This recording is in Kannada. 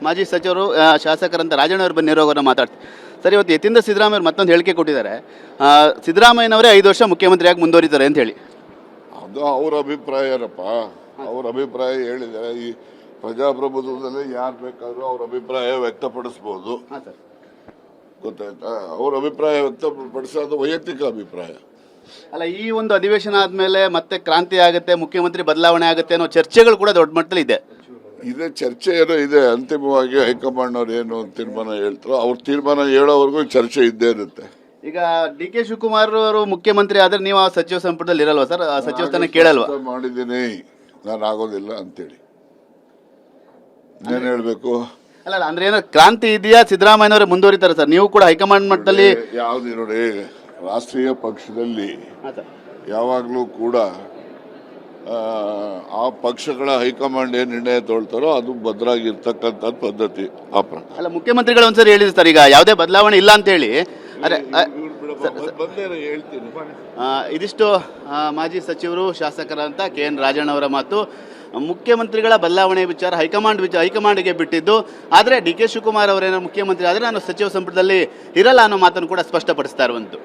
ಮಾಜಿ ಸಚಿವರು ಶಾಸಕರಂತ ರಾಜಣ್ಣವ್ರು ಬಂದಿರೋರನ್ನ ಮಾತಾಡ್ತೀವಿ ಸರ್. ಇವತ್ತು ಯತೀಂದ್ರ ಸಿದ್ದರಾಮಯ್ಯ ಅವರು ಮತ್ತೊಂದು ಹೇಳಿಕೆ ಕೊಟ್ಟಿದ್ದಾರೆ. ಸಿದ್ದರಾಮಯ್ಯನವರೇ 5 ವರ್ಷ ಮುಖ್ಯಮಂತ್ರಿಯಾಗಿ ಮುಂದುವರಿತಾರೆ ಅಂತ ಹೇಳಿ. ಅದು ಅವ್ರ ಅಭಿಪ್ರಾಯನಪ್ಪ. ಅವ್ರ ಅಭಿಪ್ರಾಯ ಹೇಳಿದ್ದಾರೆ. ಈ ಪ್ರಜಾಪ್ರಭುತ್ವದಲ್ಲಿ ಯಾರು ಬೇಕಾದ್ರೂ ಅವ್ರ ಅಭಿಪ್ರಾಯ ವ್ಯಕ್ತಪಡಿಸ್ಬೋದು. ಗೊತ್ತಾಯ್ತಾ? ಅವ್ರ ಅಭಿಪ್ರಾಯ ವ್ಯಕ್ತಪಡಿಸೋದು ವೈಯಕ್ತಿಕ ಅಭಿಪ್ರಾಯ ಅಲ್ಲ. ಈ ಒಂದು ಅಧಿವೇಶನ ಆದ್ಮೇಲೆ ಮತ್ತೆ ಕ್ರಾಂತಿ ಆಗುತ್ತೆ, ಮುಖ್ಯಮಂತ್ರಿ ಬದಲಾವಣೆ ಆಗುತ್ತೆ ಅನ್ನೋ ಚರ್ಚೆಗಳು ಕೂಡ ದೊಡ್ಡ ಮಟ್ಟದಲ್ಲಿ ಇದೆ. ಇದೇ ಚರ್ಚೆ ಏನೋ ಇದೆ. ಅಂತಿಮವಾಗಿ ಹೈಕಮಾಂಡ್ ಅವ್ರು ಏನು ತೀರ್ಮಾನ ಹೇಳ್ತಾರೋ ಅವ್ರ ತೀರ್ಮಾನ ಹೇಳೋವರೆಗೂ ಚರ್ಚೆ ಇದ್ದೇ ಇರುತ್ತೆ. ಈಗ ಡಿ ಕೆ ಶಿವಕುಮಾರ್ ಅವರು ಮುಖ್ಯಮಂತ್ರಿ ಆದ್ರೆ ನೀವು ಆ ಸಚಿವ ಸಂಪುಟದಲ್ಲಿ ಇರಲ್ವಾ ಸರ್? ಸಚಿವ ಸ್ಥಾನ ಕೇಳಲ್ವಾ? ಮಾಡಿದ್ದೀನಿ, ನಾನು ಆಗೋದಿಲ್ಲ ಅಂತೇಳಿ ಇನ್ನೇನು ಹೇಳ್ಬೇಕು? ಅಲ್ಲ ಅಂದ್ರೆ ಏನೋ ಕ್ರಾಂತಿ ಇದೆಯಾ, ಸಿದ್ದರಾಮಯ್ಯನವರೇ ಮುಂದುವರಿತಾರೆ ಸರ್? ನೀವು ಕೂಡ ಹೈಕಮಾಂಡ್ ಮಟ್ಟದಲ್ಲಿ ಯಾವ್ದು ನೋಡಿ, ರಾಷ್ಟ್ರೀಯ ಪಕ್ಷದಲ್ಲಿ ಯಾವಾಗಲೂ ಕೂಡ ಆ ಪಕ್ಷಗಳ ಹೈಕಮಾಂಡ್ ಏನ್ ನಿರ್ಣಯ ತೊಗೊಳ್ತಾರೋ ಅದು ಭದ್ರಾಗಿರ್ತಕ್ಕಂಥ ಪದ್ಧತಿ. ಅಲ್ಲ, ಮುಖ್ಯಮಂತ್ರಿಗಳು ಒಂದ್ಸರಿ ಹೇಳಿದ್ರು ಸರ್, ಈಗ ಯಾವುದೇ ಬದಲಾವಣೆ ಇಲ್ಲ ಅಂತ ಹೇಳಿ. ಹೇಳ್ತೀನಿ. ಇದಿಷ್ಟು ಮಾಜಿ ಸಚಿವರು ಶಾಸಕರಂತ KN ರಾಜಣ್ಣವರ ಮಾತು. ಮುಖ್ಯಮಂತ್ರಿಗಳ ಬದಲಾವಣೆ ವಿಚಾರ ಹೈಕಮಾಂಡ್ಗೆ ಬಿಟ್ಟಿದ್ದು. ಆದರೆ ಡಿ ಕೆ ಶಿವಕುಮಾರ್ ಅವರೇನೋ ಮುಖ್ಯಮಂತ್ರಿ ಆದರೆ ನಾನು ಸಚಿವ ಸಂಪುಟದಲ್ಲಿ ಇರಲ್ಲ ಅನ್ನೋ ಮಾತನ್ನು ಕೂಡ ಸ್ಪಷ್ಟಪಡಿಸ್ತಾ ಇರುವಂತು.